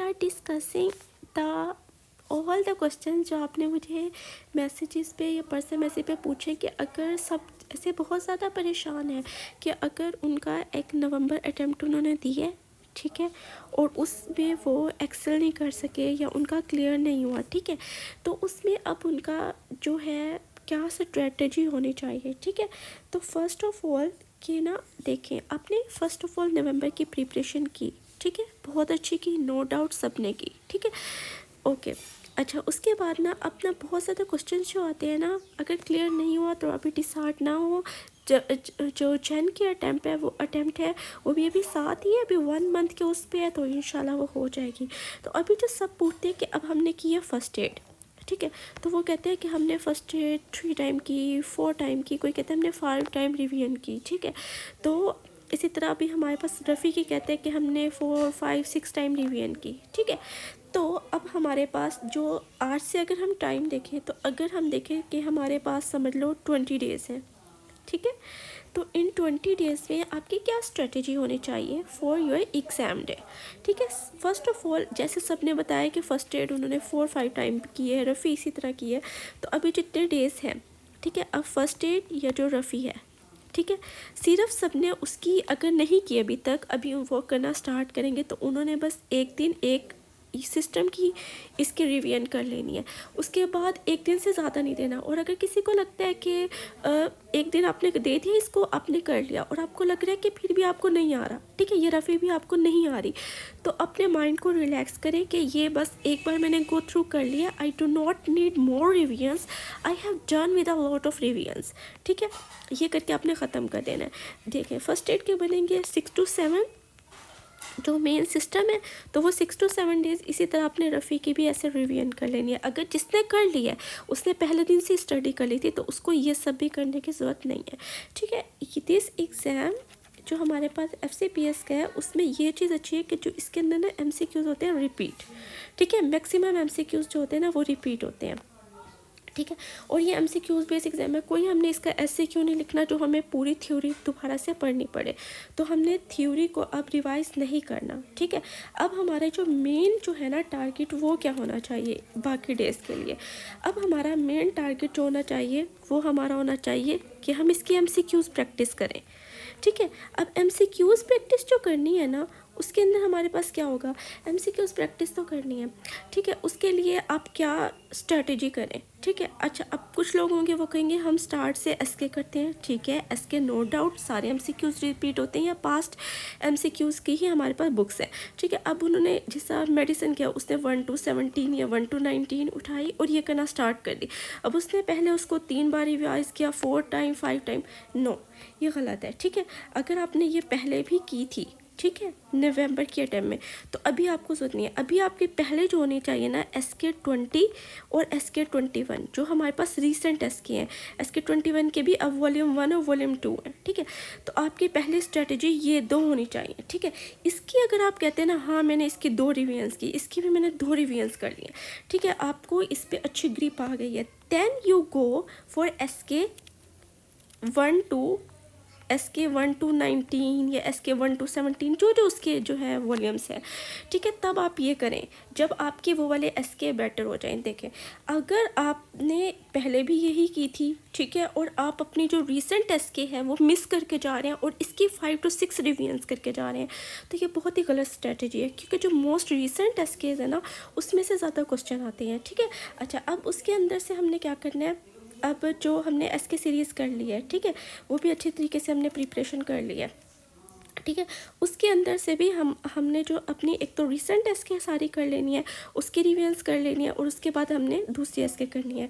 Are discussing the all the question जो आपने मुझे मैसेजेस पे या पर्सनल मैसेज पे पूछे कि अगर सब ऐसे बहुत ज़्यादा परेशान है कि अगर उनका एक नवंबर अटैम्प्ट उन्होंने दिया है, ठीक है, और उसमें वो एक्सेल नहीं कर सके या उनका क्लियर नहीं हुआ, ठीक है, तो उसमें अब उनका जो है क्या स्ट्रेटजी होनी चाहिए, ठीक है। तो फर्स्ट ऑफ ऑल कि ना देखें, आपने फर्स्ट ऑफ ऑल नवंबर की प्रिपरेशन की, ठीक है, बहुत अच्छी की, नो डाउट सबने की, ठीक है, ओके। अच्छा, उसके बाद ना अपना बहुत ज़्यादा क्वेश्चन जो आते हैं ना, अगर क्लियर नहीं हुआ तो अभी डिसार्ट ना हो। जो जैन की अटैम्प्ट है वो भी अभी साथ ही है, अभी 1 मंथ के उस पे है, तो इंशाल्लाह वो हो जाएगी। तो अभी जो सब पूछते हैं कि अब हमने की है फर्स्ट एड, ठीक है, तो वो कहते हैं कि हमने फर्स्ट एड 3 टाइम की, 4 टाइम की, कोई कहते हैं हमने 5 टाइम रिवीजन की, ठीक है। तो इसी तरह अभी हमारे पास रफ़ी की कहते हैं कि हमने 4, 5, 6 टाइम रिवीजन की, ठीक है। तो अब हमारे पास जो आज से अगर हम टाइम देखें, तो अगर हम देखें कि हमारे पास समझ लो 20 डेज़ हैं, ठीक है, तो इन 20 डेज़ में आपकी क्या स्ट्रेटजी होनी चाहिए फॉर योर एग्ज़ाम डे, ठीक है। फर्स्ट ऑफ ऑल जैसे सब ने बताया कि फ़र्स्ट एड उन्होंने 4-5 टाइम की है, रफ़ी इसी तरह की है, तो अभी जितने डेज़ हैं, ठीक है, अब फर्स्ट एड या जो रफ़ी है, ठीक है, सिर्फ सब ने उसकी अगर नहीं की अभी तक, अभी वो करना स्टार्ट करेंगे, तो उन्होंने बस एक दिन एक सिस्टम की इसकी रिवीजन कर लेनी है, उसके बाद एक दिन से ज़्यादा नहीं देना। और अगर किसी को लगता है कि एक दिन आपने दे दिया, इसको आपने कर लिया और आपको लग रहा है कि फिर भी आपको नहीं आ रहा, ठीक है, ये रफ़ी भी आपको नहीं आ रही, तो अपने माइंड को रिलैक्स करें कि ये बस एक बार मैंने गो थ्रू कर लिया, I do not need more revisions, I have done with a lot of revisions, ठीक है, ये करके आपने ख़त्म कर देना है। देखें, फर्स्ट एड के बनेंगे 6 to 7 जो मेन सिस्टम है, तो वो 6 to 7 डेज़ इसी तरह आपने रफ़ी की भी ऐसे रिवीजन कर लेनी है। अगर जिसने कर लिया है उसने पहले दिन से स्टडी कर ली थी, तो उसको ये सब भी करने की ज़रूरत नहीं है, ठीक है। दिस एग्ज़ाम जो हमारे पास FCPS का है, उसमें ये चीज़ अच्छी है कि जो इसके अंदर ना MCQs होते हैं रिपीट, ठीक है, मैक्सिमम MCQs जो होते हैं ना वो रिपीट होते हैं, ठीक है। और ये MCQs बेस एग्जाम है, कोई हमने इसका SCQ नहीं लिखना जो हमें पूरी थ्योरी दोबारा से पढ़नी पड़े, तो हमने थ्योरी को अब रिवाइज नहीं करना, ठीक है। अब हमारा जो मेन जो है ना टारगेट, वो क्या होना चाहिए बाकी डेज़ के लिए। अब हमारा मेन टारगेट जो होना चाहिए वो हमारा होना चाहिए कि हम इसकी MCQs प्रैक्टिस करें, ठीक है। अब MCQs प्रैक्टिस जो करनी है ना, उसके अंदर हमारे पास क्या होगा, MCQs प्रैक्टिस तो करनी है, ठीक है, उसके लिए आप क्या स्ट्रैटेजी करें, ठीक है। अच्छा, अब कुछ लोग होंगे वो कहेंगे हम स्टार्ट से SK करते हैं, ठीक है, SK नो डाउट सारे MCQs रिपीट होते हैं या पास्ट MCQs की ही हमारे पास बुक्स है, ठीक है। अब उन्होंने जैसा मेडिसिन किया, उसने 1 to 17 या 1 to 19 उठाई और ये करना स्टार्ट कर दी। अब उसने पहले उसको 3 बार रिवाइज किया, 4 टाइम 5 टाइम, नो, ये गलत है, ठीक है। अगर आपने ये पहले भी की थी, ठीक है, नवंबर के टाइम में, तो अभी आपको जरूरत नहीं है। अभी आपके पहले जो होनी चाहिए ना SK20 और SK21 जो हमारे पास रीसेंट SK हैं, SK21 के भी अब वॉल्यूम 1 और वॉल्यूम 2 है, ठीक है। तो आपकी पहली स्ट्रेटजी ये 2 होनी चाहिए, ठीक है। इसकी अगर आप कहते हैं ना हाँ मैंने इसकी 2 रिवीजन्स की, इसकी भी मैंने 2 रिवीजन्स कर लिए, ठीक है, आपको इस पर अच्छी ग्रिप आ गई है, then you go for SK1 to SK1 to 19 या SK1 to 17 जो उसके जो है वॉल्यूम्स है, ठीक है। तब आप ये करें जब आपके वो वाले SK बेटर हो जाएं। देखें, अगर आपने पहले भी यही की थी, ठीक है, और आप अपनी जो रीसेंट SK है वो मिस करके जा रहे हैं और इसकी 5 to 6 रिवीजन्स करके जा रहे हैं, तो ये बहुत ही गलत स्ट्रेटजी है, क्योंकि जो मोस्ट रीसेंट SKs है ना उसमें से ज़्यादा क्वेश्चन आते हैं, ठीक है। अच्छा, अब उसके अंदर से हमने क्या करना है, अब जो हमने SK सीरीज़ कर ली है, ठीक है, वो भी अच्छे तरीके से हमने प्रिपरेशन कर ली है, ठीक है। उसके अंदर से भी हमने जो अपनी एक तो रिसेंट SK सारी कर लेनी है, उसकी रिवीजन्स कर लेनी है, और उसके बाद हमने दूसरी SK करनी है।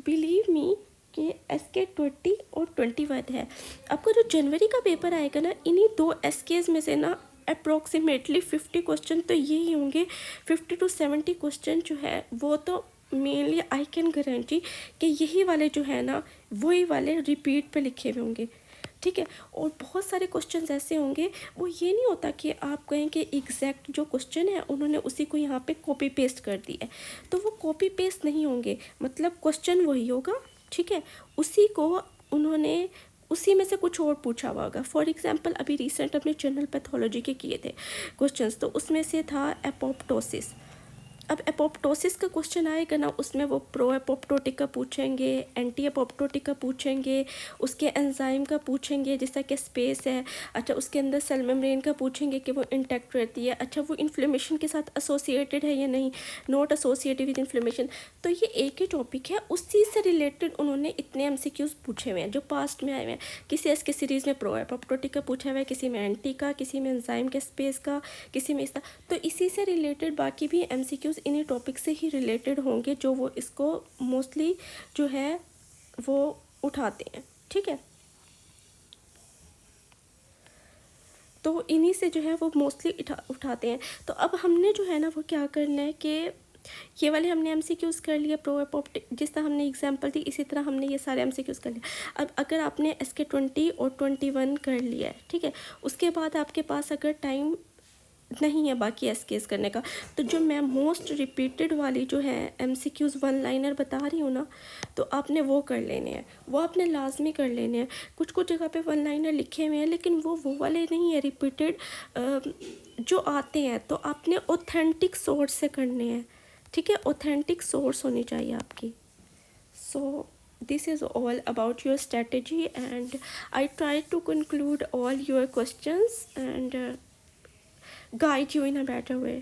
बिलीव मी कि SK20 और 21 है, आपका जो जनवरी का पेपर आएगा ना, इन्हीं 2 SKs में से ना अप्रोक्सीमेटली 50 क्वेश्चन तो यही होंगे, 50 to 70 क्वेश्चन जो है वो तो मेनली आई कैन गारंटी कि यही वाले जो है ना वही वाले रिपीट पे लिखे हुए होंगे, ठीक है। और बहुत सारे क्वेश्चंस ऐसे होंगे, वो ये नहीं होता कि आप कहें कि एग्जैक्ट जो क्वेश्चन है उन्होंने उसी को यहाँ पे कॉपी पेस्ट कर दिया है, तो वो कॉपी पेस्ट नहीं होंगे, मतलब क्वेश्चन वही होगा, ठीक है, उसी को उन्होंने उसी में से कुछ और पूछा हुआ होगा। फॉर एग्जांपल अभी रिसेंट अपने जनरल पैथोलॉजी के किए थे क्वेश्चंस, तो उसमें से था एपोप्टोसिस। अब एपोप्टोसिस का क्वेश्चन आएगा ना, उसमें वो प्रो एपोप्टोटिक का पूछेंगे, एंटी एपोप्टोटिक का पूछेंगे, उसके एंजाइम का पूछेंगे जैसा कि स्पेस है। अच्छा, उसके अंदर सेल मेम्ब्रेन का पूछेंगे कि वो इंटैक्ट रहती है। अच्छा, वो इन्फ्लेमेशन के साथ एसोसिएटेड है या नहीं, नॉट एसोसिएटेड विद इन्फ्लेमेशन। तो ये एक ही टॉपिक है, उसी से रिलेटेड उन्होंने इतने एमसीक्यूज पूछे हुए हैं जो पास्ट में आए हुए हैं। किसी एसके सीरीज़ में प्रो एपोप्टोटिक का पूछा हुआ है, किसी में एंटी का, किसी में एंजाइम के स्पेस का, किसी में इसका। तो इसी से रिलेटेड बाकी भी एमसीक्यूज इन्हीं टॉपिक से ही रिलेटेड होंगे जो वो इसको मोस्टली जो है वो उठाते हैं। ठीक है, तो इन्हीं से जो है वो मोस्टली उठाते हैं। तो अब हमने जो है ना वो क्या करना है कि ये वाले हमने एमसीक्यूज़ कर लिया, प्रो एपोप्टिक जिस तरह हमने एग्जांपल दी, इसी तरह हमने ये सारे एमसीक्यूज़ कर लिया। अब अगर आपने SK 20 और 21 कर लिया है, ठीक है, उसके बाद आपके पास अगर टाइम नहीं है बाकी एसकेस करने का, तो जो मैं मोस्ट रिपीटेड वाली जो है एमसीक्यूज़ वन लाइनर बता रही हूँ ना, तो आपने वो कर लेने हैं, वो आपने लाजमी कर लेने हैं। कुछ कुछ जगह पे वन लाइनर लिखे हुए हैं लेकिन वो वाले नहीं है रिपीटेड जो आते हैं, तो आपने ऑथेंटिक सोर्स से करने हैं। ठीक है, ऑथेंटिक सोर्स होनी चाहिए आपकी। सो this is all about your strategy and I tried to conclude all your questions and guide you in a better way.